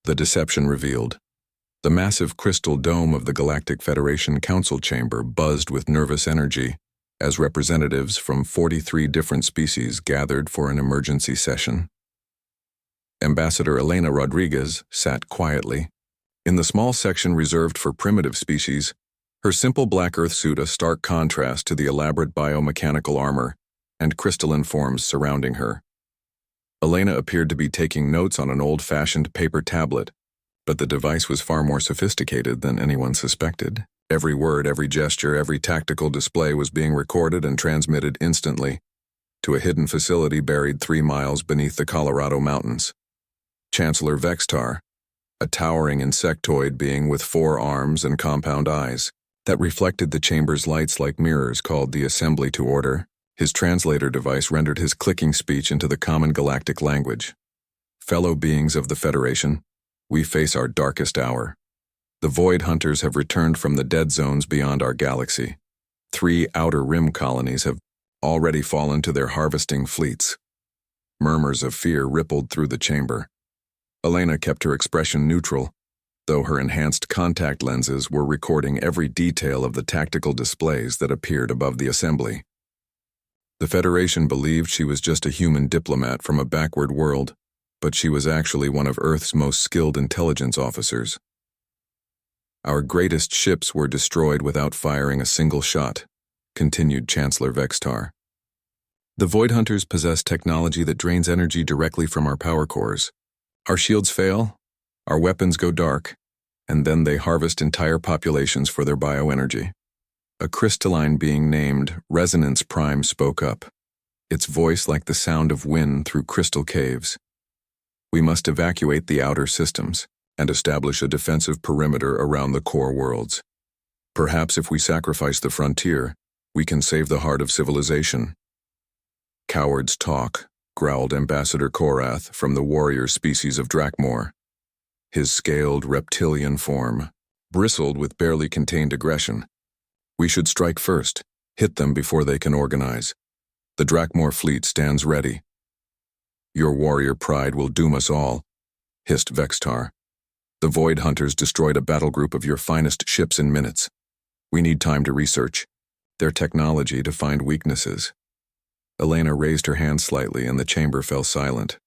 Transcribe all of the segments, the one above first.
The deception revealed. The massive crystal dome of the Galactic Federation Council chamber buzzed with nervous energy as representatives from 43 different species gathered for an emergency session. Ambassador Elena Rodriguez sat quietly. In the small section reserved for primitive species, her simple black Earth suit a stark contrast to the elaborate biomechanical armor and crystalline forms surrounding her. Elena appeared to be taking notes on an old-fashioned paper tablet, but the device was far more sophisticated than anyone suspected. Every word, every gesture, every tactical display was being recorded and transmitted instantly to a hidden facility buried 3 miles beneath the Colorado mountains. Chancellor Vextar, a towering insectoid being with 4 arms and compound eyes that reflected the chamber's lights like mirrors, called the assembly to order. His translator device rendered his clicking speech into the common galactic language. Fellow beings of the Federation, we face our darkest hour. The Void Hunters have returned from the dead zones beyond our galaxy. 3 outer rim colonies have already fallen to their harvesting fleets. Murmurs of fear rippled through the chamber. Elena kept her expression neutral, though her enhanced contact lenses were recording every detail of the tactical displays that appeared above the assembly. The Federation believed she was just a human diplomat from a backward world, but she was actually one of Earth's most skilled intelligence officers. Our greatest ships were destroyed without firing a single shot, continued Chancellor Vextar. The Void Hunters possess technology that drains energy directly from our power cores. Our shields fail, our weapons go dark, and then they harvest entire populations for their bioenergy. A crystalline being named Resonance Prime spoke up, its voice like the sound of wind through crystal caves. We must evacuate the outer systems and establish a defensive perimeter around the core worlds. Perhaps if we sacrifice the frontier, we can save the heart of civilization. Cowards talk, growled Ambassador Korath from the warrior species of Drakmor. His scaled reptilian form bristled with barely contained aggression. We should strike first, hit them before they can organize. The Drakmor fleet stands ready. Your warrior pride will doom us all, hissed Vextar. The Void Hunters destroyed a battle group of your finest ships in minutes. We need time to research their technology to find weaknesses. Elena raised her hand slightly and the chamber fell silent.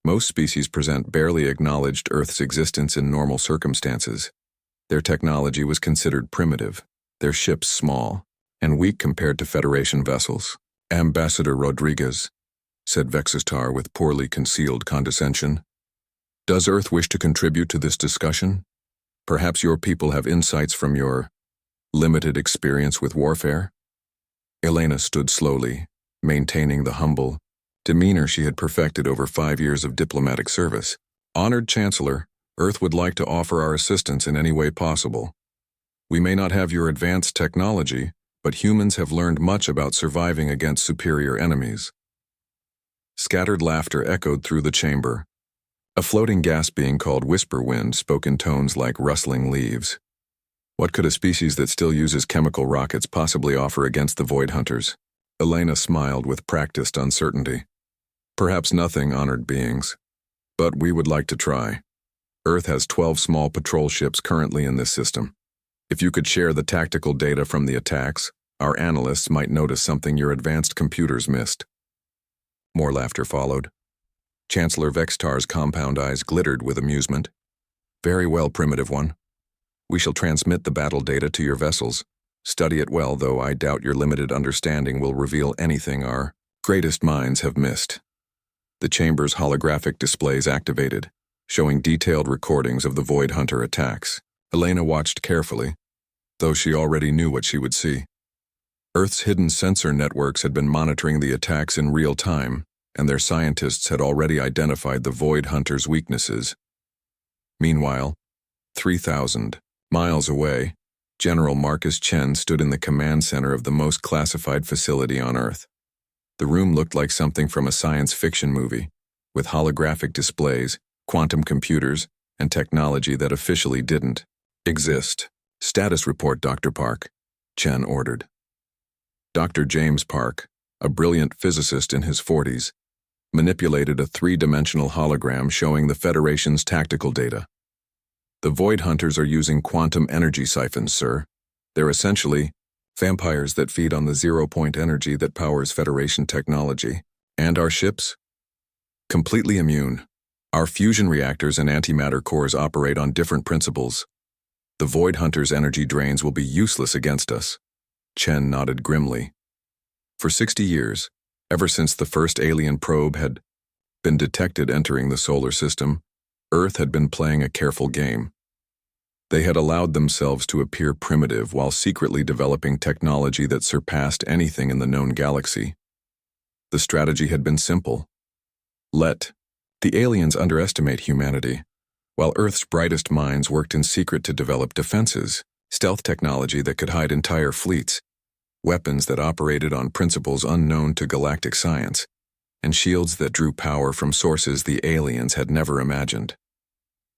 Most species present barely acknowledged Earth's existence in normal circumstances. Their technology was considered primitive, their ships small, and weak compared to Federation vessels. Ambassador Rodriguez, said Vextar with poorly concealed condescension. Does Earth wish to contribute to this discussion? Perhaps your people have insights from your limited experience with warfare? Elena stood slowly, maintaining the humble demeanor she had perfected over 5 years of diplomatic service. Honored Chancellor, Earth would like to offer our assistance in any way possible. We may not have your advanced technology, but humans have learned much about surviving against superior enemies. Scattered laughter echoed through the chamber. A floating gas being called whisper wind spoke in tones like rustling leaves. What could a species that still uses chemical rockets possibly offer against the Void Hunters? Elena smiled with practiced uncertainty. Perhaps nothing, honored beings. But we would like to try. Earth has 12 small patrol ships currently in this system. If you could share the tactical data from the attacks, our analysts might notice something your advanced computers missed. More laughter followed. Chancellor Vextar's compound eyes glittered with amusement. Very well, primitive one. We shall transmit the battle data to your vessels. Study it well, though I doubt your limited understanding will reveal anything our greatest minds have missed. The chamber's holographic displays activated, showing detailed recordings of the Void Hunter attacks. Elena watched carefully, though she already knew what she would see. Earth's hidden sensor networks had been monitoring the attacks in real time, and their scientists had already identified the Void Hunter's weaknesses. Meanwhile, 3,000 miles away, General Marcus Chen stood in the command center of the most classified facility on Earth. The room looked like something from a science fiction movie, with holographic displays, quantum computers, and technology that officially didn't exist. Status report, Dr. Park, Chen ordered. Dr. James Park, a brilliant physicist in his 40s, manipulated a three-dimensional hologram showing the Federation's tactical data. The Void Hunters are using quantum energy siphons, sir. They're essentially vampires that feed on the zero-point energy that powers Federation technology. And our ships? Completely immune. Our fusion reactors and antimatter cores operate on different principles. The Void Hunters' energy drains will be useless against us. Chen nodded grimly. For 60 years, ever since the first alien probe had been detected entering the solar system, Earth had been playing a careful game. They had allowed themselves to appear primitive while secretly developing technology that surpassed anything in the known galaxy. The strategy had been simple. Let the aliens underestimate humanity, while Earth's brightest minds worked in secret to develop defenses, stealth technology that could hide entire fleets, weapons that operated on principles unknown to galactic science, and shields that drew power from sources the aliens had never imagined.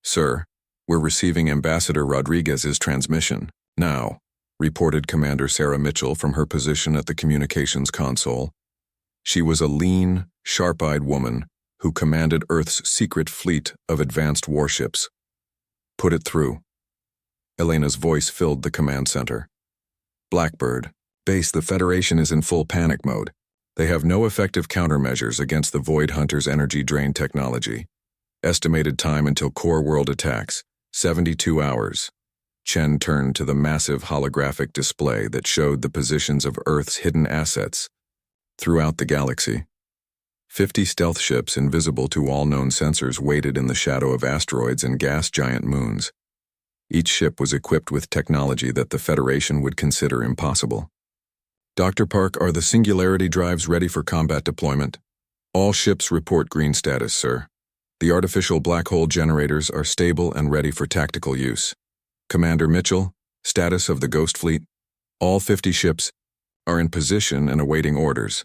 Sir, we're receiving Ambassador Rodriguez's transmission now, reported Commander Sarah Mitchell from her position at the communications console. She was a lean, sharp-eyed woman who commanded Earth's secret fleet of advanced warships. Put it through. Elena's voice filled the command center. Blackbird, base, the Federation is in full panic mode. They have no effective countermeasures against the Void Hunters' energy drain technology. Estimated time until core world attacks, 72 hours. Chen turned to the massive holographic display that showed the positions of Earth's hidden assets throughout the galaxy. 50 stealth ships invisible to all known sensors waited in the shadow of asteroids and gas giant moons. Each ship was equipped with technology that the Federation would consider impossible. Dr. Park, are the singularity drives ready for combat deployment? All ships report green status, sir. The artificial black hole generators are stable and ready for tactical use. Commander Mitchell, status of the Ghost Fleet? All 50 ships are in position and awaiting orders.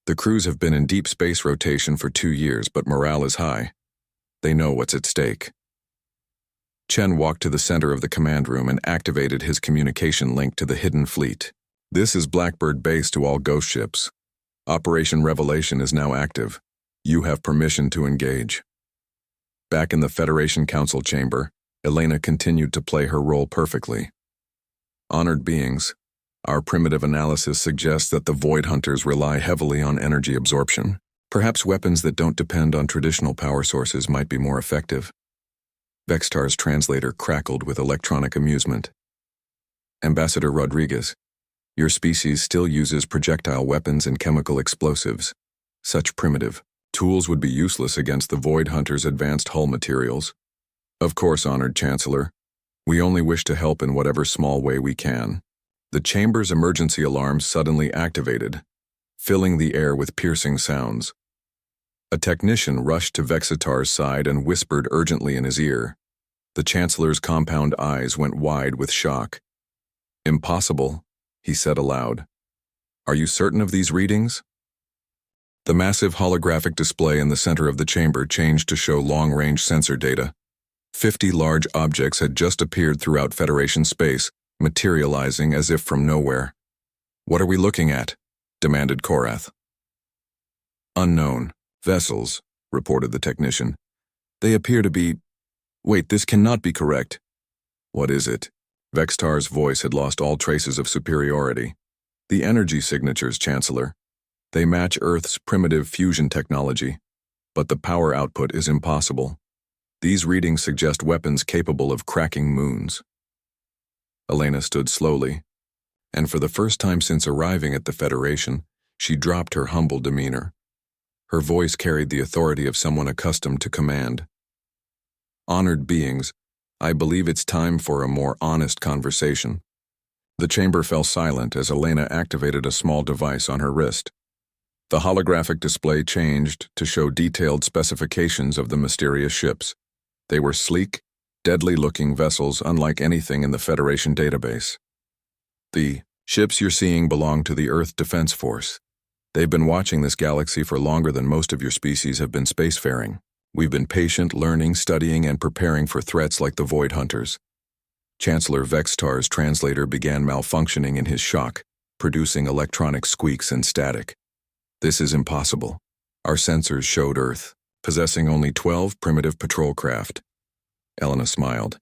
The crews have been in deep space rotation for 2 years, but morale is high. They know what's at stake. Chen walked to the center of the command room and activated his communication link to the hidden fleet. This is Blackbird base to all ghost ships. Operation Revelation is now active. You have permission to engage. Back in the Federation Council chamber, Elena continued to play her role perfectly. Honored beings, our primitive analysis suggests that the Void Hunters rely heavily on energy absorption. Perhaps weapons that don't depend on traditional power sources might be more effective. Vextar's translator crackled with electronic amusement. Ambassador Rodriguez, your species still uses projectile weapons and chemical explosives. Such primitive tools would be useless against the Void Hunters' advanced hull materials. Of course, honored Chancellor. We only wish to help in whatever small way we can. The chamber's emergency alarm suddenly activated, filling the air with piercing sounds. A technician rushed to Vexitar's side and whispered urgently in his ear. The Chancellor's compound eyes went wide with shock. Impossible, he said aloud. Are you certain of these readings? The massive holographic display in the center of the chamber changed to show long-range sensor data. 50 large objects had just appeared throughout Federation space, materializing as if from nowhere. What are we looking at? Demanded Korath. Unknown vessels, reported the technician. They appear to be... Wait, this cannot be correct. What is it? Vextar's voice had lost all traces of superiority. The energy signatures, Chancellor. They match Earth's primitive fusion technology, but the power output is impossible. These readings suggest weapons capable of cracking moons. Elena stood slowly, and for the first time since arriving at the Federation, she dropped her humble demeanor. Her voice carried the authority of someone accustomed to command. Honored beings, I believe it's time for a more honest conversation. The chamber fell silent as Elena activated a small device on her wrist. The holographic display changed to show detailed specifications of the mysterious ships. They were sleek, deadly-looking vessels unlike anything in the Federation database. The ships you're seeing belong to the Earth Defense Force. They've been watching this galaxy for longer than most of your species have been spacefaring. We've been patient, learning, studying, and preparing for threats like the Void Hunters. Chancellor Vextar's translator began malfunctioning in his shock, producing electronic squeaks and static. This is impossible. Our sensors showed Earth, possessing only 12 primitive patrol craft. Elena smiled,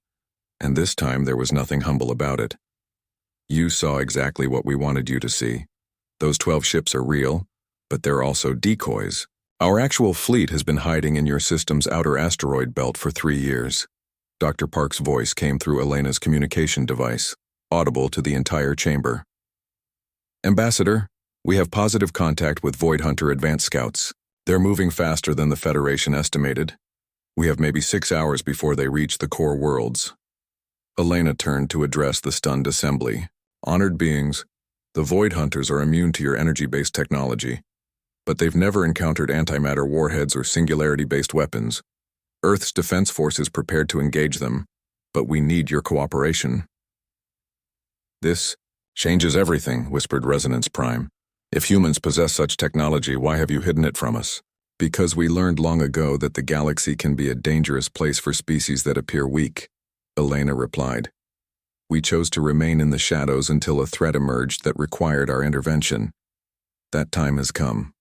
and this time there was nothing humble about it. You saw exactly what we wanted you to see. Those 12 ships are real, but they're also decoys. Our actual fleet has been hiding in your system's outer asteroid belt for 3 years. Dr. Park's voice came through Elena's communication device, audible to the entire chamber. Ambassador, we have positive contact with Void Hunter advanced scouts. They're moving faster than the Federation estimated. We have maybe 6 hours before they reach the core worlds. Elena turned to address the stunned assembly. Honored beings, the Void Hunters are immune to your energy-based technology, but they've never encountered antimatter warheads or singularity-based weapons. Earth's defense force is prepared to engage them, but we need your cooperation. This changes everything, whispered Resonance Prime. If humans possess such technology, why have you hidden it from us? Because we learned long ago that the galaxy can be a dangerous place for species that appear weak, Elena replied. We chose to remain in the shadows until a threat emerged that required our intervention. That time has come.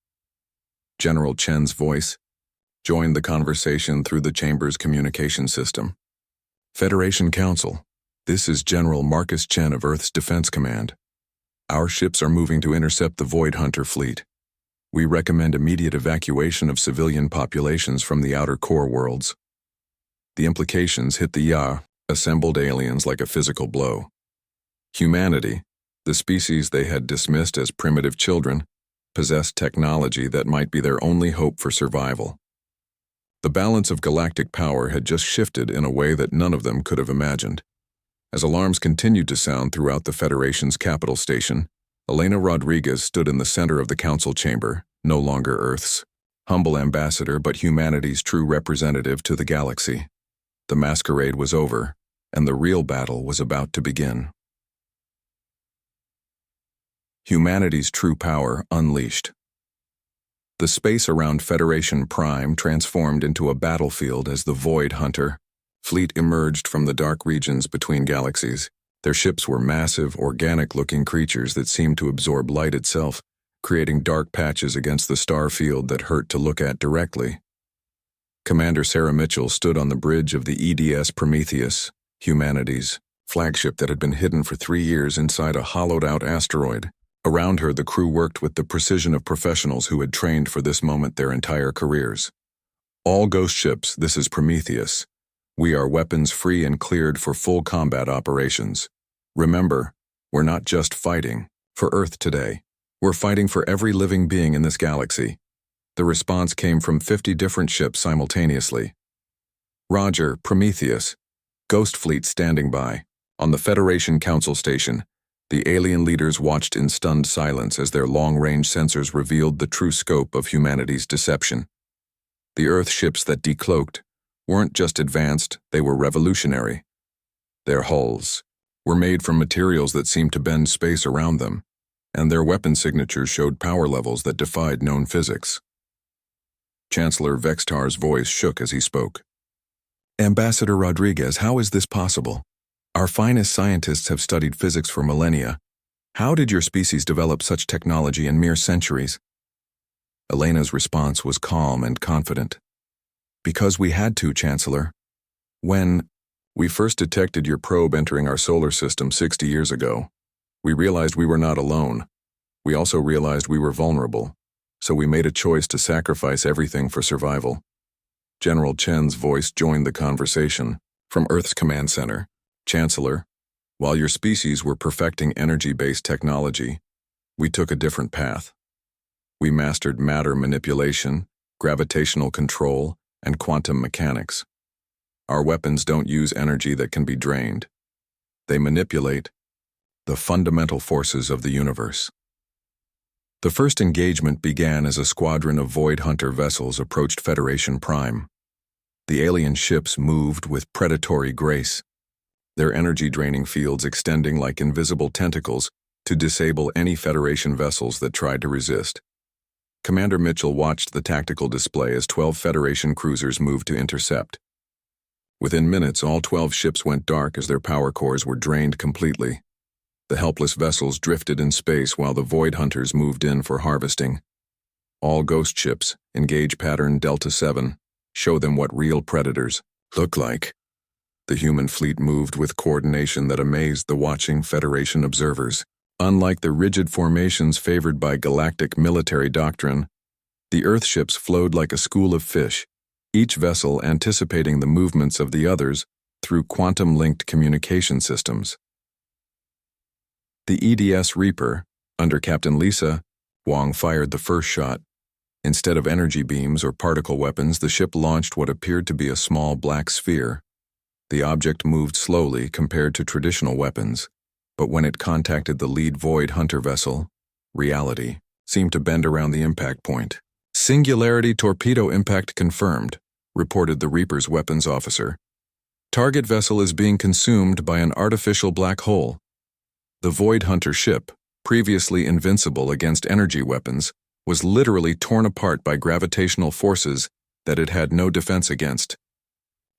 General Chen's voice joined the conversation through the chamber's communication system. Federation Council, this is General Marcus Chen of Earth's Defense Command. Our ships are moving to intercept the Void Hunter fleet. We recommend immediate evacuation of civilian populations from the outer core worlds. The implications hit the assembled aliens like a physical blow. Humanity, the species they had dismissed as primitive children, possessed technology that might be their only hope for survival. The balance of galactic power had just shifted in a way that none of them could have imagined. As alarms continued to sound throughout the Federation's capital station, Elena Rodriguez stood in the center of the council chamber, no longer Earth's humble ambassador but humanity's true representative to the galaxy. The masquerade was over, and the real battle was about to begin. Humanity's true power unleashed. The space around Federation Prime transformed into a battlefield as the Void Hunter fleet emerged from the dark regions between galaxies. Their ships were massive, organic-looking creatures that seemed to absorb light itself, creating dark patches against the star field that hurt to look at directly. Commander Sarah Mitchell stood on the bridge of the EDS Prometheus, humanity's flagship that had been hidden for 3 years inside a hollowed-out asteroid. Around her, the crew worked with the precision of professionals who had trained for this moment their entire careers. All ghost ships, this is Prometheus. We are weapons-free and cleared for full combat operations. Remember, we're not just fighting for Earth today. We're fighting for every living being in this galaxy. The response came from 50 different ships simultaneously. Roger, Prometheus. Ghost Fleet standing by. On the Federation Council Station, the alien leaders watched in stunned silence as their long-range sensors revealed the true scope of humanity's deception. The Earth ships that decloaked weren't just advanced, they were revolutionary. Their hulls were made from materials that seemed to bend space around them, and their weapon signatures showed power levels that defied known physics. Chancellor Vextar's voice shook as he spoke. Ambassador Rodriguez, how is this possible? Our finest scientists have studied physics for millennia. How did your species develop such technology in mere centuries? Elena's response was calm and confident. Because we had to, Chancellor. When we first detected your probe entering our solar system 60 years ago, we realized we were not alone. We also realized we were vulnerable, so we made a choice to sacrifice everything for survival. General Chen's voice joined the conversation from Earth's command center. Chancellor, while your species were perfecting energy-based technology, we took a different path. We mastered matter manipulation, gravitational control, and quantum mechanics. Our weapons don't use energy that can be drained. They manipulate the fundamental forces of the universe. The first engagement began as a squadron of Void Hunter vessels approached Federation Prime. The alien ships moved with predatory grace, their energy-draining fields extending like invisible tentacles to disable any Federation vessels that tried to resist. Commander Mitchell watched the tactical display as 12 Federation cruisers moved to intercept. Within minutes, all 12 ships went dark as their power cores were drained completely. The helpless vessels drifted in space while the Void Hunters moved in for harvesting. All ghost ships, engage pattern Delta 7. Show them what real predators look like. The human fleet moved with coordination that amazed the watching Federation observers. Unlike the rigid formations favored by galactic military doctrine, the Earth ships flowed like a school of fish, each vessel anticipating the movements of the others through quantum-linked communication systems. The EDS Reaper, under Captain Lisa, Wong fired the first shot. Instead of energy beams or particle weapons, the ship launched what appeared to be a small black sphere. The object moved slowly compared to traditional weapons, but when it contacted the lead Void Hunter vessel, reality seemed to bend around the impact point. Singularity torpedo impact confirmed, reported the Reaper's weapons officer. Target vessel is being consumed by an artificial black hole. The Void Hunter ship, previously invincible against energy weapons, was literally torn apart by gravitational forces that it had no defense against.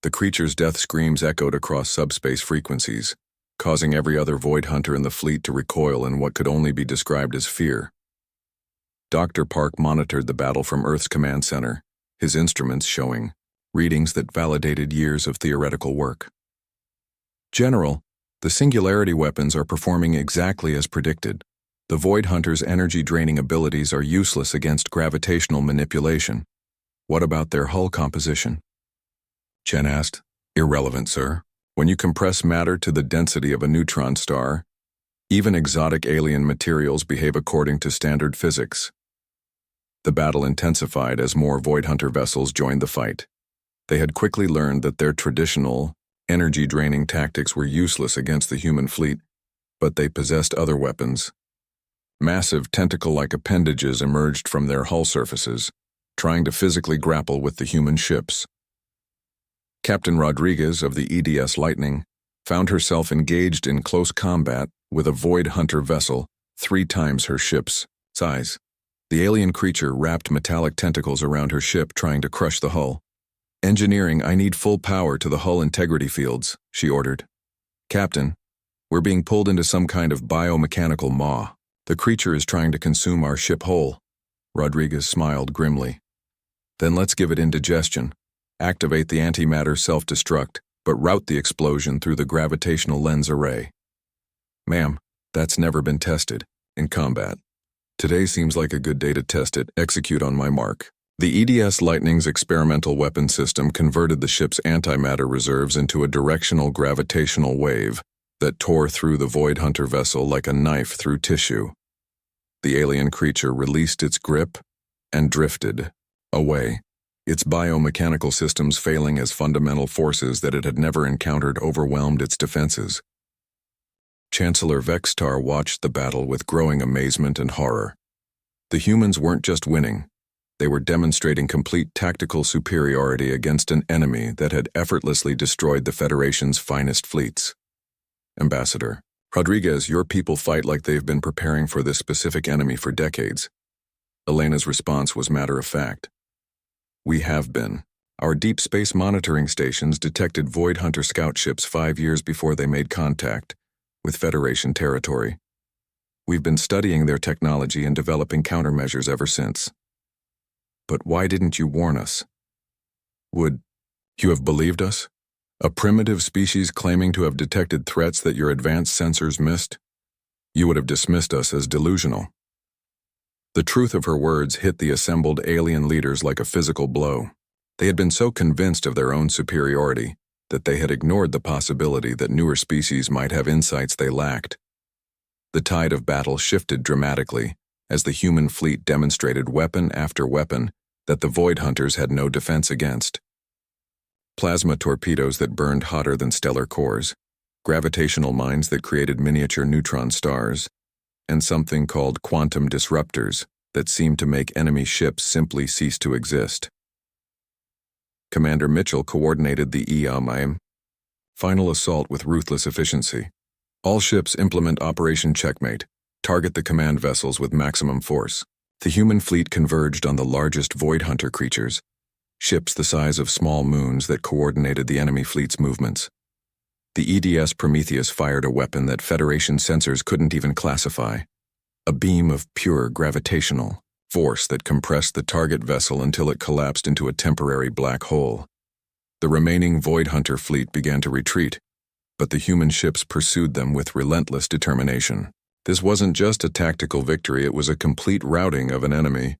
The creature's death screams echoed across subspace frequencies, causing every other Void Hunter in the fleet to recoil in what could only be described as fear. Dr. Park monitored the battle from Earth's command center, his instruments showing readings that validated years of theoretical work. General, the singularity weapons are performing exactly as predicted. The Void Hunter's energy-draining abilities are useless against gravitational manipulation. What about their hull composition? Chen asked. Irrelevant, sir. When you compress matter to the density of a neutron star, even exotic alien materials behave according to standard physics. The battle intensified as more Void Hunter vessels joined the fight. They had quickly learned that their traditional, energy-draining tactics were useless against the human fleet, but they possessed other weapons. Massive tentacle-like appendages emerged from their hull surfaces, trying to physically grapple with the human ships. Captain Rodriguez of the EDS Lightning found herself engaged in close combat with a Void Hunter vessel 3 times her ship's size. The alien creature wrapped metallic tentacles around her ship, trying to crush the hull. Engineering, I need full power to the hull integrity fields, she ordered. Captain, we're being pulled into some kind of biomechanical maw. The creature is trying to consume our ship whole. Rodriguez smiled grimly. Then let's give it indigestion. Activate the antimatter self-destruct, but route the explosion through the gravitational lens array. Ma'am, that's never been tested in combat. Today seems like a good day to test it. Execute on my mark. The EDS Lightning's experimental weapon system converted the ship's antimatter reserves into a directional gravitational wave that tore through the Void Hunter vessel like a knife through tissue. The alien creature released its grip and drifted away, its biomechanical systems failing as fundamental forces that it had never encountered overwhelmed its defenses. Chancellor Vextar watched the battle with growing amazement and horror. The humans weren't just winning. They were demonstrating complete tactical superiority against an enemy that had effortlessly destroyed the Federation's finest fleets. Ambassador, Rodriguez, your people fight like they've been preparing for this specific enemy for decades. Elena's response was matter-of-fact. We have been. Our deep space monitoring stations detected Void Hunter scout ships 5 years before they made contact with Federation territory. We've been studying their technology and developing countermeasures ever since. But why didn't you warn us? Would you have believed us? A primitive species claiming to have detected threats that your advanced sensors missed? You would have dismissed us as delusional. The truth of her words hit the assembled alien leaders like a physical blow. They had been so convinced of their own superiority that they had ignored the possibility that newer species might have insights they lacked. The tide of battle shifted dramatically as the human fleet demonstrated weapon after weapon that the Void Hunters had no defense against. Plasma torpedoes that burned hotter than stellar cores, gravitational mines that created miniature neutron stars, and something called quantum disruptors that seemed to make enemy ships simply cease to exist. Commander Mitchell coordinated the EAMIM final assault with ruthless efficiency. All ships implement Operation Checkmate, target the command vessels with maximum force. The human fleet converged on the largest Void Hunter creatures, ships the size of small moons that coordinated the enemy fleet's movements. The EDS Prometheus fired a weapon that Federation sensors couldn't even classify, a beam of pure gravitational force that compressed the target vessel until it collapsed into a temporary black hole. The remaining Void Hunter fleet began to retreat, but the human ships pursued them with relentless determination. This wasn't just a tactical victory, it was a complete routing of an enemy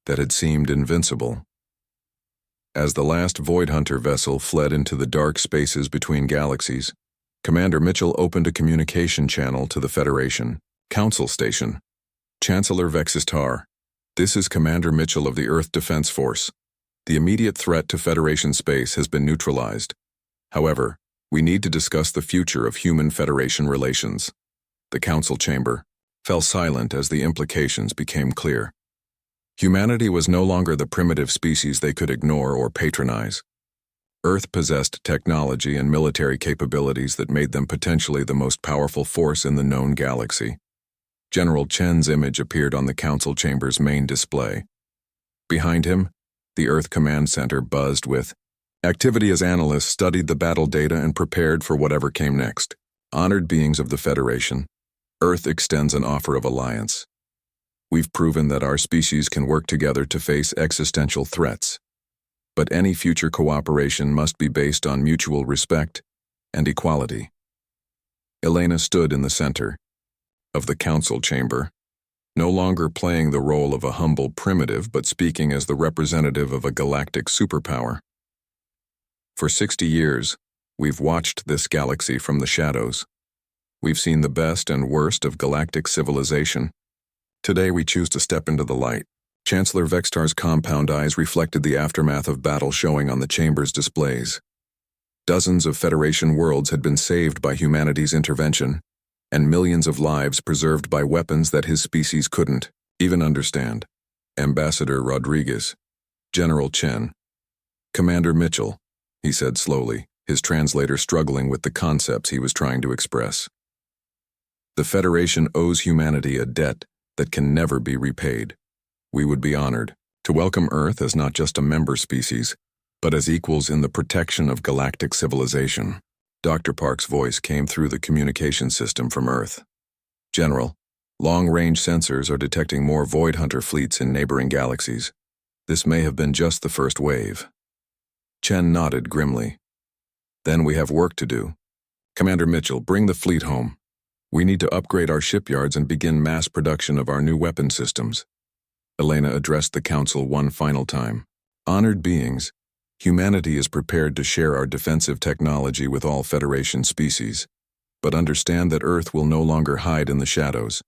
that had seemed invincible. As the last Void Hunter vessel fled into the dark spaces between galaxies, Commander Mitchell opened a communication channel to the Federation Council Station. Chancellor Vexistar, this is Commander Mitchell of the Earth Defense Force. The immediate threat to Federation space has been neutralized. However, we need to discuss the future of human-Federation relations. The Council Chamber fell silent as the implications became clear. Humanity was no longer the primitive species they could ignore or patronize. Earth possessed technology and military capabilities that made them potentially the most powerful force in the known galaxy. General Chen's image appeared on the Council Chamber's main display. Behind him, the Earth Command Center buzzed with activity as analysts studied the battle data and prepared for whatever came next. Honored beings of the Federation, Earth extends an offer of alliance. We've proven that our species can work together to face existential threats. But any future cooperation must be based on mutual respect and equality. Elena stood in the center of the Council Chamber, no longer playing the role of a humble primitive but speaking as the representative of a galactic superpower. For 60 years, we've watched this galaxy from the shadows. We've seen the best and worst of galactic civilization. Today we choose to step into the light. Chancellor Vextar's compound eyes reflected the aftermath of battle showing on the chamber's displays. Dozens of Federation worlds had been saved by humanity's intervention, and millions of lives preserved by weapons that his species couldn't even understand. Ambassador Rodriguez, General Chen, Commander Mitchell, he said slowly, his translator struggling with the concepts he was trying to express. The Federation owes humanity a debt that can never be repaid. We would be honored to welcome Earth as not just a member species, but as equals in the protection of galactic civilization. Dr. Park's voice came through the communication system from Earth. General, long-range sensors are detecting more Void Hunter fleets in neighboring galaxies. This may have been just the first wave. Chen nodded grimly. Then we have work to do. Commander Mitchell, bring the fleet home. We need to upgrade our shipyards and begin mass production of our new weapon systems. Elena addressed the Council one final time. Honored beings, humanity is prepared to share our defensive technology with all Federation species, but understand that Earth will no longer hide in the shadows.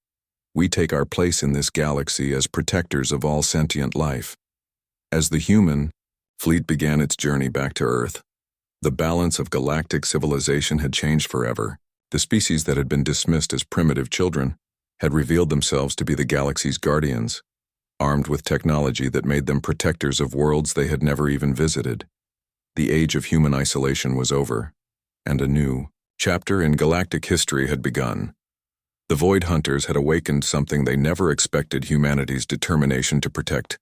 We take our place in this galaxy as protectors of all sentient life. As the human fleet began its journey back to Earth, the balance of galactic civilization had changed forever. The species that had been dismissed as primitive children had revealed themselves to be the galaxy's guardians, armed with technology that made them protectors of worlds they had never even visited. The age of human isolation was over, and a new chapter in galactic history had begun. The Void Hunters had awakened something they never expected: humanity's determination to protect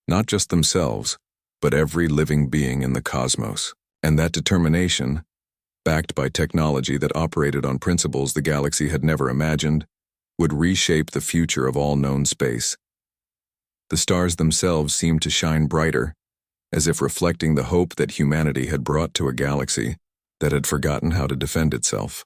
not just themselves, but every living being in the cosmos. And that determination, backed by technology that operated on principles the galaxy had never imagined, would reshape the future of all known space. The stars themselves seemed to shine brighter, as if reflecting the hope that humanity had brought to a galaxy that had forgotten how to defend itself.